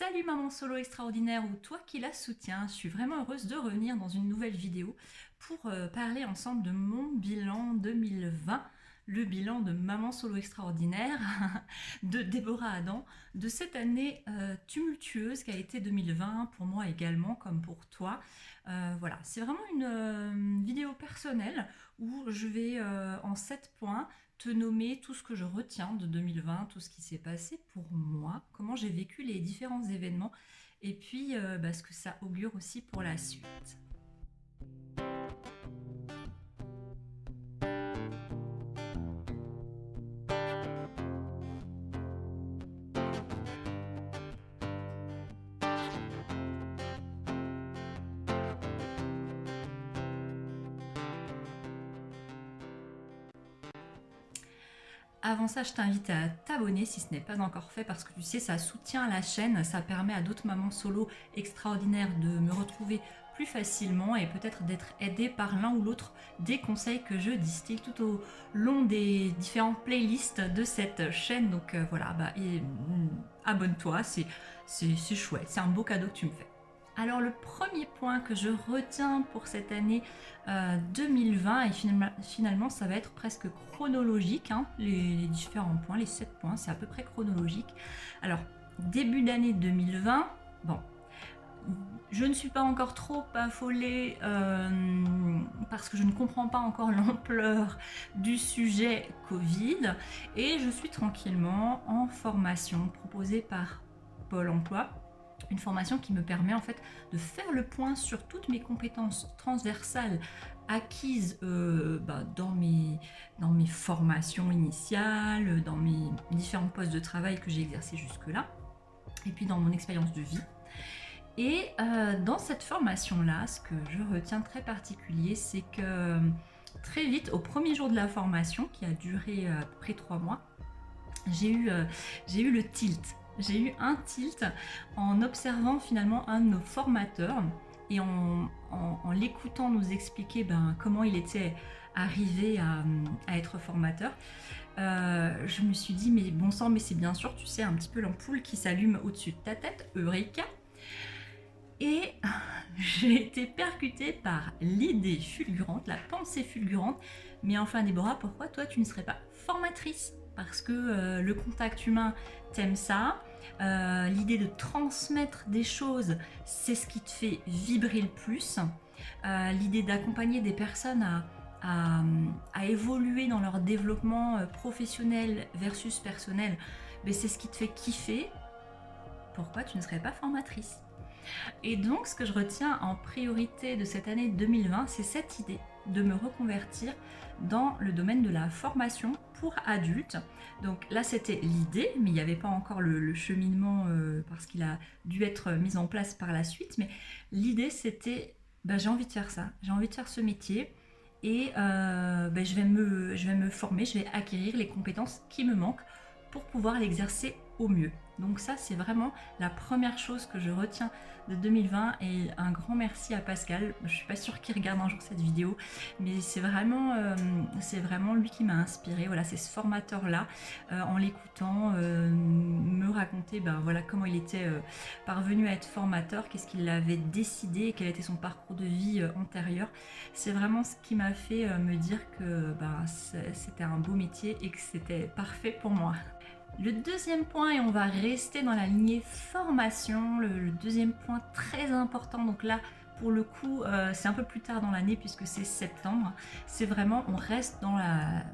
Salut maman solo extraordinaire ou toi qui la soutiens, je suis vraiment heureuse de revenir dans une nouvelle vidéo pour parler ensemble de mon bilan 2020, le bilan de maman solo extraordinaire, de Déborah Adam, de cette année tumultueuse qu'a été 2020 pour moi également comme pour toi. Voilà, c'est vraiment une vidéo personnelle où je vais en 7 points te nommer tout ce que je retiens de 2020, tout ce qui s'est passé pour moi, comment j'ai vécu les différents événements et puis ce que ça augure aussi pour la suite. Avant ça, je t'invite à t'abonner si ce n'est pas encore fait parce que tu sais, ça soutient la chaîne, ça permet à d'autres mamans solo extraordinaires de me retrouver plus facilement et peut-être d'être aidée par l'un ou l'autre des conseils que je distille tout au long des différentes playlists de cette chaîne. Donc voilà, abonne-toi, c'est chouette, c'est un beau cadeau que tu me fais. Alors le premier point que je retiens pour cette année 2020, et finalement ça va être presque chronologique, hein, les différents points, les 7 points, c'est à peu près chronologique. Alors début d'année 2020, bon, je ne suis pas encore trop affolée parce que je ne comprends pas encore l'ampleur du sujet Covid et je suis tranquillement en formation proposée par Pôle emploi. Une formation qui me permet en fait de faire le point sur toutes mes compétences transversales acquises dans mes formations initiales, dans mes différents postes de travail que j'ai exercés jusque-là, et puis dans mon expérience de vie. Et dans cette formation-là, ce que je retiens de très particulier, c'est que très vite, au premier jour de la formation, qui a duré à peu près 3 mois, j'ai eu le tilt. J'ai eu un tilt en observant finalement un de nos formateurs et en l'écoutant nous expliquer comment il était arrivé à être formateur. Je me suis dit, mais bon sang, mais c'est bien sûr, tu sais, un petit peu l'ampoule qui s'allume au-dessus de ta tête, Eureka. Et j'ai été percutée par l'idée fulgurante, la pensée fulgurante, mais enfin Déborah, pourquoi toi tu ne serais pas formatrice ? Parce que le contact humain, t'aimes ça, l'idée de transmettre des choses, c'est ce qui te fait vibrer le plus, l'idée d'accompagner des personnes à évoluer dans leur développement professionnel versus personnel, c'est ce qui te fait kiffer, pourquoi tu ne serais pas formatrice ? Et donc, ce que je retiens en priorité de cette année 2020, c'est cette idée de me reconvertir dans le domaine de la formation pour adultes. Donc là, c'était l'idée, mais il n'y avait pas encore le cheminement parce qu'il a dû être mis en place par la suite. Mais l'idée, c'était, j'ai envie de faire ça, j'ai envie de faire ce métier et je vais me former, je vais acquérir les compétences qui me manquent pour pouvoir l'exercer au mieux. Donc ça, c'est vraiment la première chose que je retiens de 2020 et un grand merci à Pascal. Je suis pas sûre qu'il regarde un jour cette vidéo, mais c'est vraiment lui qui m'a inspirée. Voilà, c'est ce formateur-là, en l'écoutant, me raconter comment il était parvenu à être formateur, qu'est-ce qu'il avait décidé, quel était son parcours de vie antérieur. C'est vraiment ce qui m'a fait me dire que c'était un beau métier et que c'était parfait pour moi. Le deuxième point, et on va rester dans la lignée formation, le deuxième point très important, donc là pour le coup c'est un peu plus tard dans l'année puisque c'est septembre, c'est vraiment, on reste dans la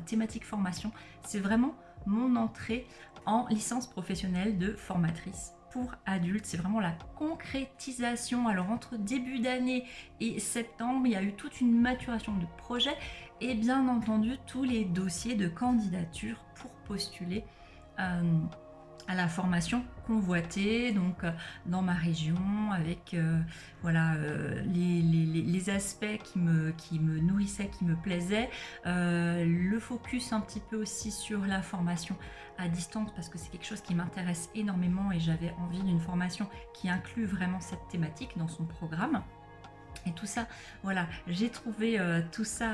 thématique formation, c'est vraiment mon entrée en licence professionnelle de formatrice pour adultes, c'est vraiment la concrétisation. Alors entre début d'année et septembre, il y a eu toute une maturation de projet et bien entendu tous les dossiers de candidature pour postuler à la formation convoitée, donc dans ma région, avec les aspects qui me nourrissaient, qui me plaisaient, le focus un petit peu aussi sur la formation à distance parce que c'est quelque chose qui m'intéresse énormément et j'avais envie d'une formation qui inclut vraiment cette thématique dans son programme. Et tout ça, voilà, j'ai trouvé tout ça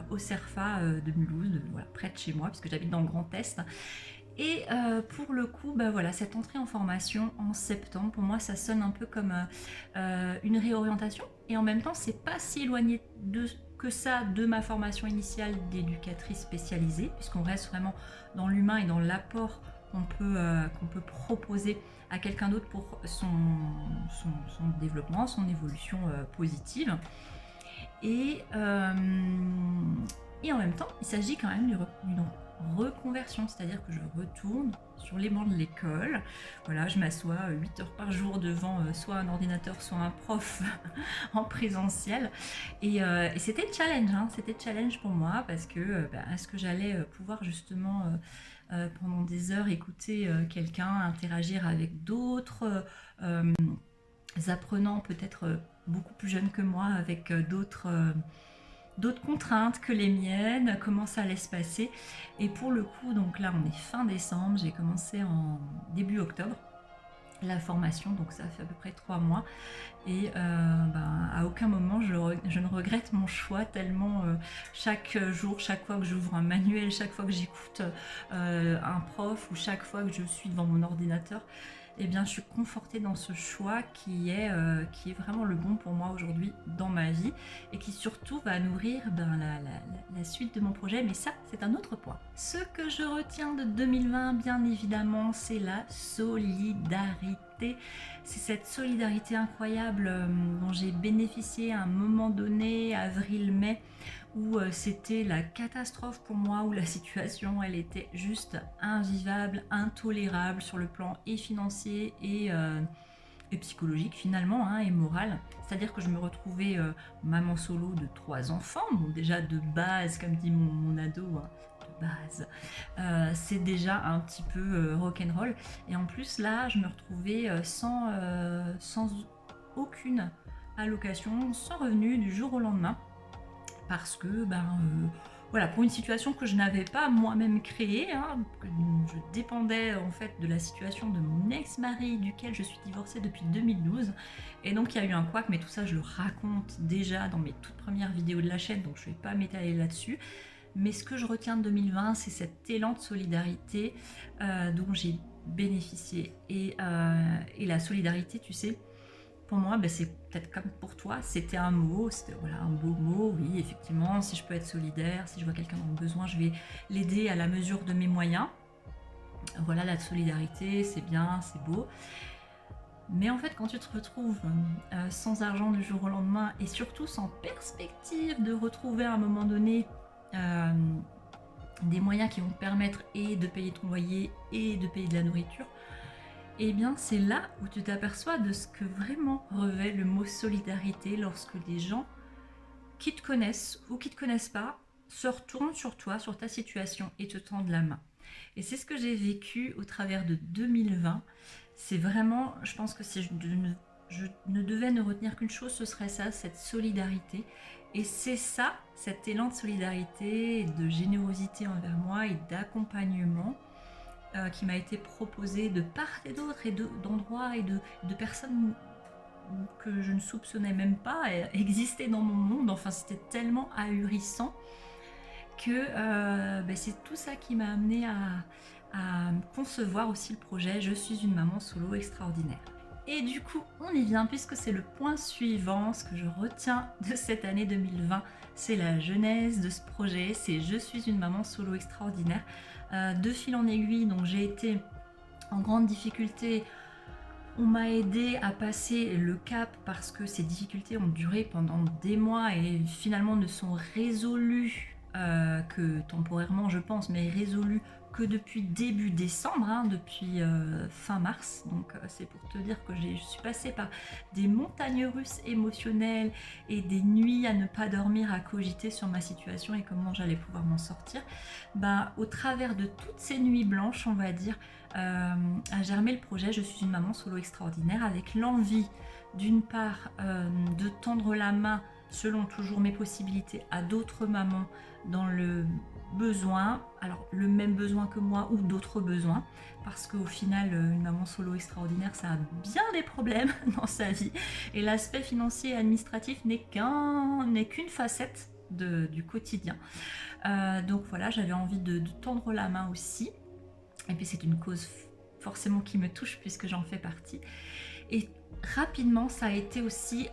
au CERFA de Mulhouse, près de chez moi, puisque j'habite dans le Grand Est. Et pour le coup, bah voilà, cette entrée en formation en septembre, pour moi, ça sonne un peu comme une réorientation. Et en même temps, c'est pas si éloigné que ça de ma formation initiale d'éducatrice spécialisée, puisqu'on reste vraiment dans l'humain et dans l'apport qu'on peut proposer à quelqu'un d'autre pour son développement, son évolution positive. Et, euh, et en même temps, il s'agit quand même d'une reconversion, c'est-à-dire que je retourne sur les bancs de l'école. Voilà, je m'assois 8 heures par jour devant soit un ordinateur, soit un prof en présentiel. Et c'était challenge, hein, c'était challenge pour moi parce que est-ce que j'allais pouvoir justement pendant des heures écouter quelqu'un, interagir avec d'autres apprenants peut-être beaucoup plus jeunes que moi avec d'autres contraintes que les miennes, comment ça allait se passer. Et pour le coup, donc là on est fin décembre, j'ai commencé en début octobre la formation, donc ça fait à peu près 3 mois. Et à aucun moment je ne regrette mon choix, tellement chaque jour, chaque fois que j'ouvre un manuel, chaque fois que j'écoute un prof ou chaque fois que je suis devant mon ordinateur, eh bien, je suis confortée dans ce choix qui est vraiment le bon pour moi aujourd'hui dans ma vie et qui surtout va nourrir la suite de mon projet. Mais ça, c'est un autre point. Ce que je retiens de 2020, bien évidemment, c'est la solidarité. C'est cette solidarité incroyable dont j'ai bénéficié à un moment donné, avril-mai, où c'était la catastrophe pour moi, où la situation elle était juste invivable, intolérable sur le plan et financier et psychologique finalement, hein, et moral. C'est-à-dire que je me retrouvais maman solo de 3 enfants, bon déjà de base, comme dit mon ado, hein, de base, c'est déjà un petit peu rock'n'roll. Et en plus là, je me retrouvais sans aucune allocation, sans revenu du jour au lendemain parce que voilà, pour une situation que je n'avais pas moi-même créée, hein, je dépendais en fait de la situation de mon ex-mari duquel je suis divorcée depuis 2012, et donc il y a eu un couac, mais tout ça je le raconte déjà dans mes toutes premières vidéos de la chaîne, donc je ne vais pas m'étaler là-dessus. Mais ce que je retiens de 2020, c'est cet élan de solidarité dont j'ai bénéficié, et la solidarité, tu sais, pour moi, c'est peut-être comme pour toi, c'était un mot, c'était voilà, un beau mot, oui, effectivement, si je peux être solidaire, si je vois quelqu'un dans le besoin, je vais l'aider à la mesure de mes moyens. Voilà, la solidarité, c'est bien, c'est beau. Mais en fait, quand tu te retrouves sans argent du jour au lendemain et surtout sans perspective de retrouver à un moment donné des moyens qui vont te permettre et de payer ton loyer et de payer de la nourriture, et bien c'est là où tu t'aperçois de ce que vraiment revêt le mot solidarité lorsque des gens qui te connaissent ou qui te connaissent pas se retournent sur toi, sur ta situation et te tendent la main. Et c'est ce que j'ai vécu au travers de 2020. C'est vraiment, je pense que si je ne devais ne retenir qu'une chose, ce serait ça, cette solidarité. Et c'est ça, cet élan de solidarité, de générosité envers moi et d'accompagnement qui m'a été proposé de part et d'autre et d'endroits et de personnes que je ne soupçonnais même pas exister dans mon monde. Enfin, c'était tellement ahurissant que c'est tout ça qui m'a amené à concevoir aussi le projet Je suis une maman solo extraordinaire. Et du coup, on y vient puisque c'est le point suivant. Ce que je retiens de cette année 2020, c'est la genèse de ce projet. C'est Je suis une maman solo extraordinaire. De fil en aiguille, donc j'ai été en grande difficulté. On m'a aidé à passer le cap parce que ces difficultés ont duré pendant des mois et finalement ne sont résolues que temporairement, je pense, mais résolues que depuis début décembre, hein, depuis fin mars. Donc c'est pour te dire que je suis passée par des montagnes russes émotionnelles et des nuits à ne pas dormir, à cogiter sur ma situation et comment j'allais pouvoir m'en sortir. Au travers de toutes ces nuits blanches, on va dire, a germé le projet Je suis une maman solo extraordinaire, avec l'envie d'une part de tendre la main selon toujours mes possibilités à d'autres mamans dans le besoin, alors le même besoin que moi ou d'autres besoins, parce qu'au final une maman solo extraordinaire ça a bien des problèmes dans sa vie et l'aspect financier et administratif n'est qu'une facette du quotidien. Donc voilà, j'avais envie de tendre la main aussi. Et puis c'est une cause forcément qui me touche puisque j'en fais partie. Et rapidement, ça a été aussi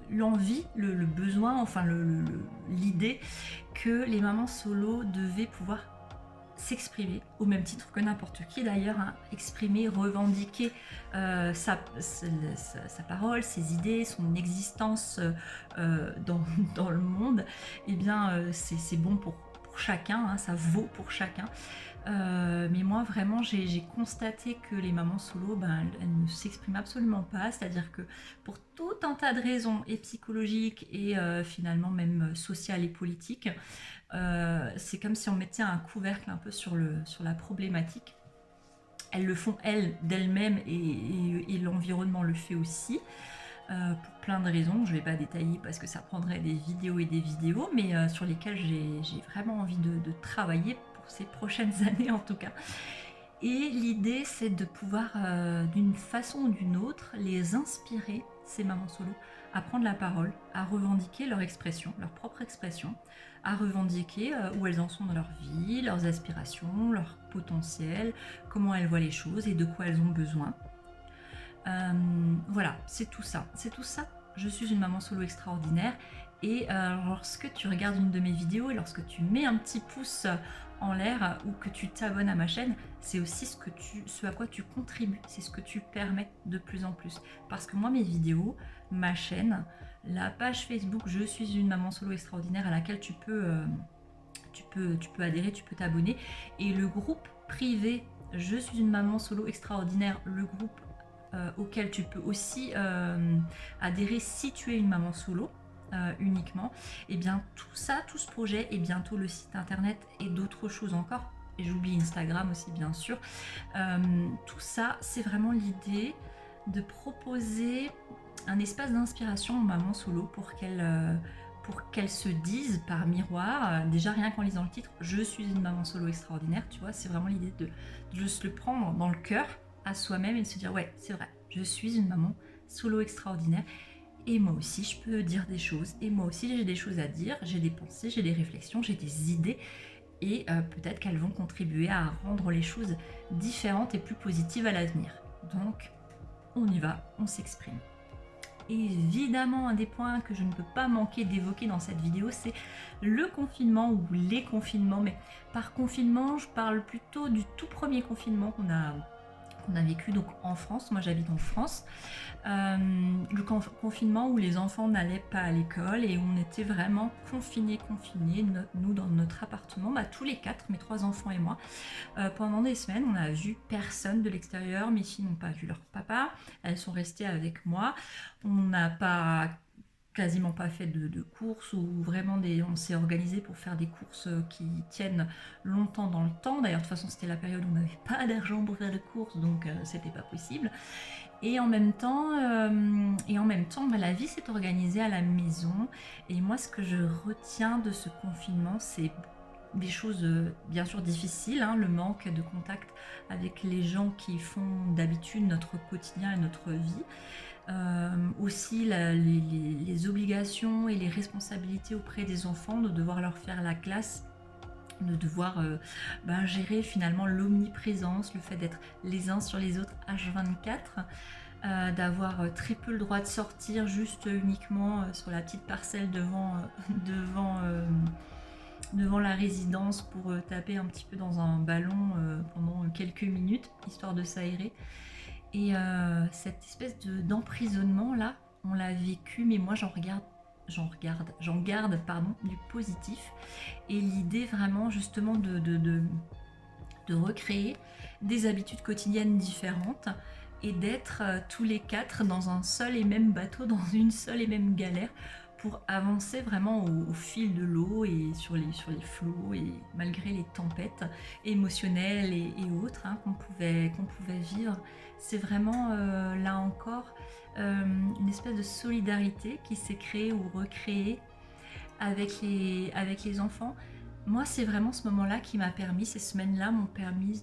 l'envie, le besoin, enfin l'idée que les mamans solo devaient pouvoir s'exprimer, au même titre que n'importe qui d'ailleurs, hein, exprimer, revendiquer sa parole, ses idées, son existence dans le monde. Et bien c'est bon pour chacun, hein, ça vaut pour chacun. Mais moi vraiment j'ai constaté que les mamans solo, elles ne s'expriment absolument pas, c'est-à-dire que pour tout un tas de raisons, et psychologiques et finalement même sociales et politiques, c'est comme si on mettait un couvercle un peu sur la problématique. Elles le font d'elles-mêmes et l'environnement le fait aussi. Pour plein de raisons, je ne vais pas détailler parce que ça prendrait des vidéos et des vidéos, mais sur lesquelles j'ai vraiment envie de travailler pour ces prochaines années en tout cas. Et l'idée, c'est de pouvoir, d'une façon ou d'une autre, les inspirer, ces mamans solo, à prendre la parole, à revendiquer leur expression, leur propre expression, à revendiquer où elles en sont dans leur vie, leurs aspirations, leur potentiel, comment elles voient les choses et de quoi elles ont besoin. Voilà, c'est tout ça. C'est tout ça. Je suis une maman solo extraordinaire. Et lorsque tu regardes une de mes vidéos et lorsque tu mets un petit pouce en l'air ou que tu t'abonnes à ma chaîne, c'est aussi ce à quoi tu contribues, c'est ce que tu permets de plus en plus. Parce que moi, mes vidéos, ma chaîne, la page Facebook Je suis une maman solo extraordinaire à laquelle tu peux adhérer, tu peux t'abonner, et le groupe privé Je suis une maman solo extraordinaire, le groupe auquel tu peux aussi adhérer si tu es une maman solo uniquement, et bien tout ça, tout ce projet et bientôt le site internet et d'autres choses encore, et j'oublie Instagram aussi bien sûr, tout ça c'est vraiment l'idée de proposer un espace d'inspiration aux mamans solo pour qu'elles se disent par miroir, déjà rien qu'en lisant le titre, je suis une maman solo extraordinaire, tu vois, c'est vraiment l'idée de juste le prendre dans le cœur à soi-même et de se dire ouais, c'est vrai, je suis une maman solo extraordinaire et moi aussi je peux dire des choses, et moi aussi j'ai des choses à dire, j'ai des pensées, j'ai des réflexions, j'ai des idées, et peut-être qu'elles vont contribuer à rendre les choses différentes et plus positives à l'avenir. Donc on y va, on s'exprime. Évidemment, un des points que je ne peux pas manquer d'évoquer dans cette vidéo, c'est le confinement ou les confinements. Mais par confinement, je parle plutôt du tout premier confinement qu'on a vécu donc en France. Moi j'habite en France. Le confinement où les enfants n'allaient pas à l'école et on était vraiment confinés, nous dans notre appartement, tous les quatre, mes 3 enfants et moi. Pendant des semaines, on n'a vu personne de l'extérieur, mes filles n'ont pas vu leur papa, elles sont restées avec moi. On n'a quasiment pas fait de courses, ou vraiment on s'est organisé pour faire des courses qui tiennent longtemps dans le temps. D'ailleurs, de toute façon, c'était la période où on n'avait pas d'argent pour faire des courses, donc c'était pas possible. Et en même temps, la vie s'est organisée à la maison. Et moi, ce que je retiens de ce confinement, c'est des choses bien sûr difficiles, hein, le manque de contact avec les gens qui font d'habitude notre quotidien et notre vie. Aussi les obligations et les responsabilités auprès des enfants, de devoir leur faire la classe, de devoir gérer finalement l'omniprésence, le fait d'être les uns sur les autres H24, d'avoir très peu le droit de sortir, juste uniquement sur la petite parcelle devant la résidence pour taper un petit peu dans un ballon pendant quelques minutes, histoire de s'aérer. Et cette espèce d'emprisonnement là, on l'a vécu, mais moi j'en garde du positif. Et l'idée vraiment justement de recréer des habitudes quotidiennes différentes et d'être tous les 4 dans un seul et même bateau, dans une seule et même galère, pour avancer vraiment au fil de l'eau et sur les flots, et malgré les tempêtes émotionnelles et autres qu'on pouvait vivre. C'est vraiment là encore une espèce de solidarité qui s'est créée ou recréée avec les enfants. Moi, c'est vraiment ce moment-là qui m'a permis, ces semaines-là m'ont permis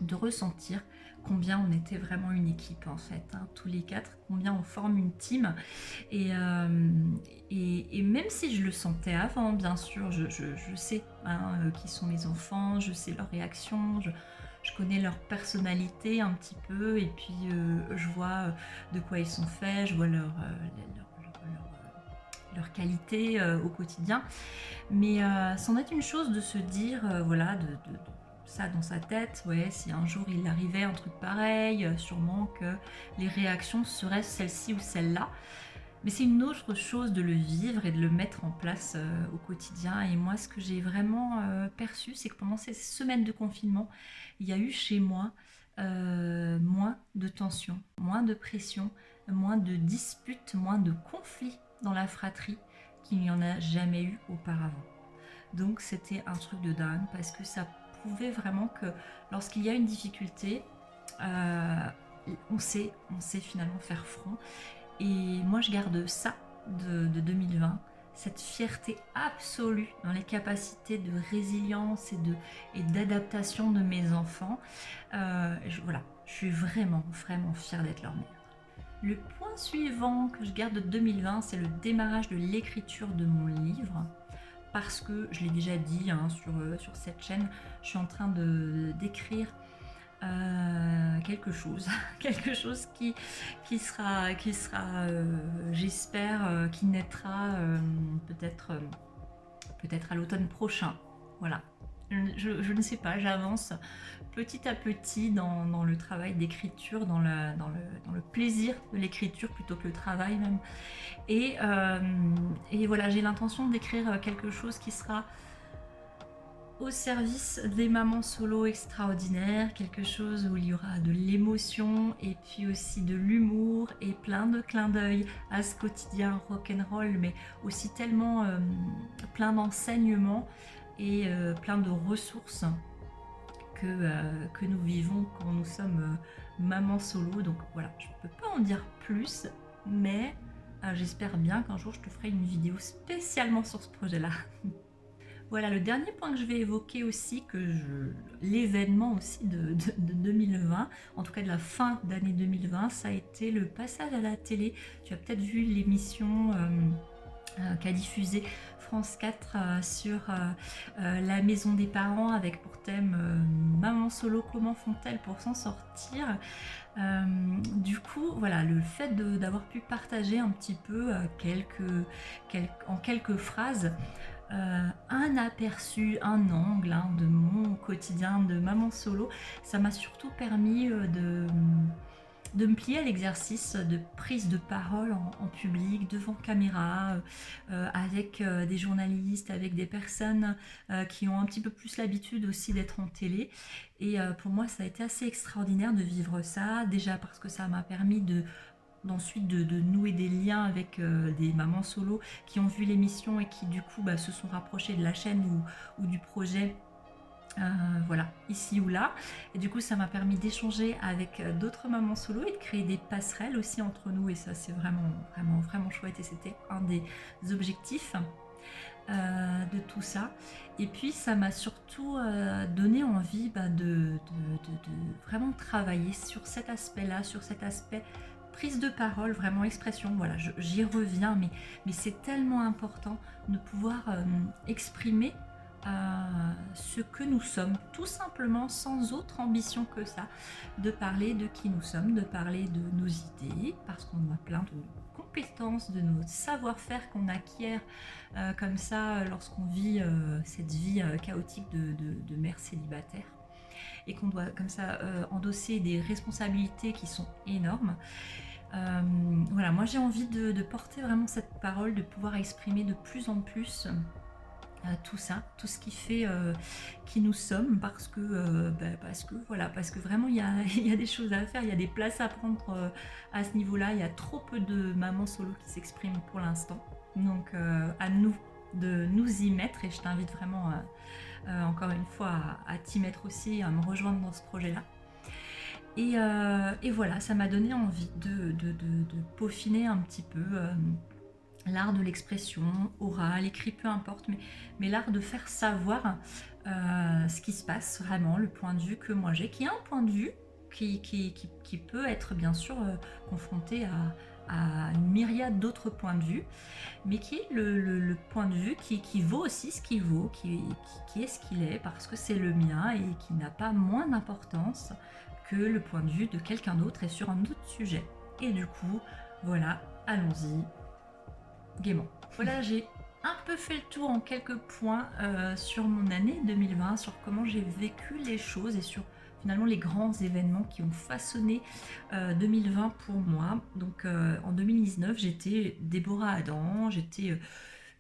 de ressentir combien on était vraiment une équipe en fait, hein, tous les quatre, combien on forme une team. Et même si je le sentais avant, bien sûr, je sais hein, qui sont mes enfants, je sais leurs réactions, je connais leur personnalité un petit peu, et puis je vois de quoi ils sont faits, je vois leur qualité au quotidien. Mais c'en est une chose de se dire, voilà, de ça dans sa tête, ouais, si un jour il arrivait un truc pareil, sûrement que les réactions seraient celle-ci ou celle-là. Mais c'est une autre chose de le vivre et de le mettre en place au quotidien. Et moi, ce que j'ai vraiment perçu, c'est que pendant ces semaines de confinement, il y a eu chez moi moins de tension, moins de pression, moins de disputes, moins de conflits dans la fratrie qu'il n'y en a jamais eu auparavant. Donc c'était un truc de dingue parce que ça prouvait vraiment que lorsqu'il y a une difficulté, euh, on sait finalement faire front. Et moi je garde ça de 2020, cette fierté absolue dans les capacités de résilience et d'adaptation de mes enfants. Voilà, je suis vraiment fière d'être leur mère. Le point suivant que je garde de 2020, c'est le démarrage de l'écriture de mon livre. Parce que, je l'ai déjà dit hein, sur cette chaîne, je suis en train d'écrire quelque chose, quelque chose qui sera j'espère, qui naîtra peut-être à l'automne prochain. Voilà. Je ne sais pas, j'avance petit à petit dans le travail d'écriture, dans le plaisir de l'écriture plutôt que le travail même. Et voilà, j'ai l'intention d'écrire quelque chose qui sera au service des mamans solo extraordinaires, quelque chose où il y aura de l'émotion et puis aussi de l'humour et plein de clins d'œil à ce quotidien rock'n'roll, mais aussi tellement plein d'enseignements et plein de ressources que nous vivons quand nous sommes mamans solo. Donc voilà, je ne peux pas en dire plus, mais j'espère bien qu'un jour je te ferai une vidéo spécialement sur ce projet-là. Voilà, le dernier point que je vais évoquer aussi, l'événement aussi de 2020, en tout cas de la fin d'année 2020, ça a été le passage à la télé. Tu as peut-être vu l'émission qu'a diffusée France 4 sur la maison des parents avec pour thème Maman solo, comment font-elles pour s'en sortir. Du coup, voilà, le fait d'avoir pu partager un petit peu en quelques phrases un aperçu, un angle hein, de mon quotidien de maman solo, ça m'a surtout permis de me plier à l'exercice de prise de parole en public, devant caméra, avec des journalistes, avec des personnes qui ont un petit peu plus l'habitude aussi d'être en télé. Et pour moi, ça a été assez extraordinaire de vivre ça, déjà parce que ça m'a permis ensuite de nouer des liens avec des mamans solo qui ont vu l'émission et qui du coup se sont rapprochées de la chaîne ou du projet voilà, ici ou là. Et du coup ça m'a permis d'échanger avec d'autres mamans solo et de créer des passerelles aussi entre nous, et ça c'est vraiment chouette, et c'était un des objectifs de tout ça. Et puis ça m'a surtout donné envie de vraiment travailler sur cet aspect-là, sur cet aspect prise de parole, vraiment expression. Voilà, j'y reviens, mais c'est tellement important de pouvoir exprimer ce que nous sommes, tout simplement, sans autre ambition que ça, de parler de qui nous sommes, de parler de nos idées, parce qu'on a plein de compétences, de nos savoir-faire qu'on acquiert comme ça lorsqu'on vit cette vie chaotique de mère célibataire, et qu'on doit comme ça endosser des responsabilités qui sont énormes. Voilà, moi j'ai envie de porter vraiment cette parole, de pouvoir exprimer de plus en plus tout ça, tout ce qui fait qui nous sommes, parce que vraiment il y a des choses à faire, il y a des places à prendre à ce niveau-là. Il y a trop peu de mamans solo qui s'expriment pour l'instant, donc à nous de nous y mettre, et je t'invite vraiment encore une fois à t'y mettre aussi, à me rejoindre dans ce projet-là. Et voilà, ça m'a donné envie de peaufiner un petit peu l'art de l'expression, orale, écrit, peu importe, mais l'art de faire savoir ce qui se passe vraiment, le point de vue que moi j'ai, qui est un point de vue qui peut être bien sûr confronté à une myriade d'autres points de vue, mais qui est le point de vue qui vaut aussi ce qu'il vaut, qui est ce qu'il est, parce que c'est le mien et qui n'a pas moins d'importance que le point de vue de quelqu'un d'autre et sur un autre sujet. Et du coup, voilà, allons-y, gaiement. Voilà, j'ai un peu fait le tour en quelques points sur mon année 2020, sur comment j'ai vécu les choses et sur finalement les grands événements qui ont façonné 2020 pour moi. Donc en 2019, j'étais Déborah Adam, j'étais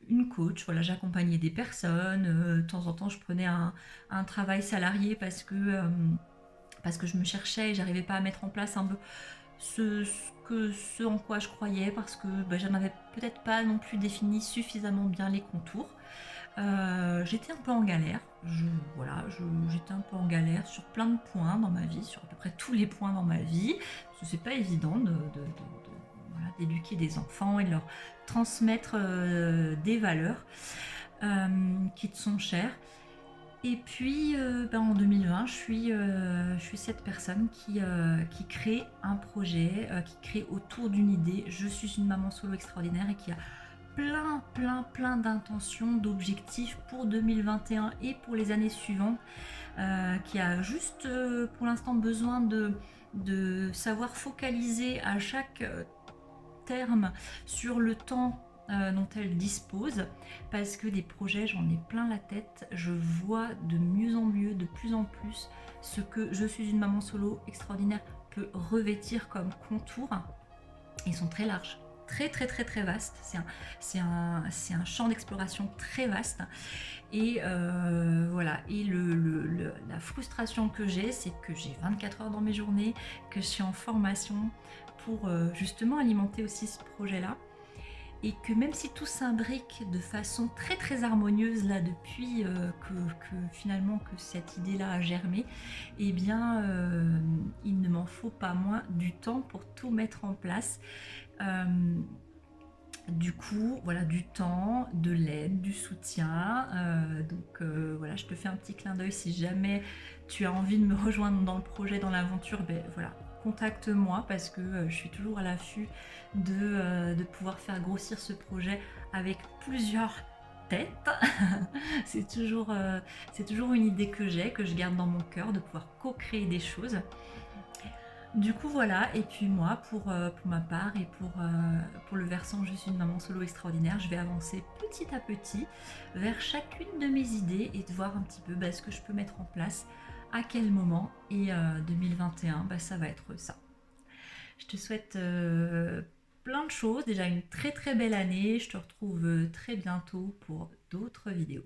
une coach, voilà, j'accompagnais des personnes, de temps en temps je prenais un travail salarié parce que je me cherchais et j'arrivais pas à mettre en place un peu ce en quoi je croyais, parce que j'en avais peut-être pas non plus défini suffisamment bien les contours. J'étais un peu en galère, j'étais un peu en galère sur plein de points dans ma vie, sur à peu près tous les points dans ma vie, parce que c'est pas évident voilà, d'éduquer des enfants et de leur transmettre des valeurs qui te sont chères. Et puis en 2020, je suis cette personne qui crée un projet, qui crée autour d'une idée. Je suis une maman solo extraordinaire et qui a plein d'intentions, d'objectifs pour 2021 et pour les années suivantes, qui a juste pour l'instant besoin de savoir focaliser à chaque terme sur le temps dont elle dispose, parce que des projets, j'en ai plein la tête. Je vois de mieux en mieux, de plus en plus, ce que je suis une maman solo extraordinaire peut revêtir comme contour. Ils sont très larges, très vastes. C'est un champ d'exploration très vaste. Et voilà. Et la frustration que j'ai, c'est que j'ai 24 heures dans mes journées, que je suis en formation pour justement alimenter aussi ce projet-là. Et que même si tout s'imbrique de façon très harmonieuse là depuis que finalement que cette idée-là a germé, eh bien il ne m'en faut pas moins du temps pour tout mettre en place. Du coup, voilà, du temps, de l'aide, du soutien. Donc voilà, je te fais un petit clin d'œil si jamais tu as envie de me rejoindre dans le projet, dans l'aventure. Ben voilà, contacte-moi, parce que je suis toujours à l'affût de pouvoir faire grossir ce projet avec plusieurs têtes. C'est toujours une idée que je garde dans mon cœur, de pouvoir co-créer des choses. Du coup voilà, et puis moi pour ma part et pour le versant je suis une maman solo extraordinaire, je vais avancer petit à petit vers chacune de mes idées et de voir un petit peu ce que je peux mettre en place, à quel moment. Et 2021, ça va être ça. Je te souhaite plein de choses, déjà une très belle année, je te retrouve très bientôt pour d'autres vidéos.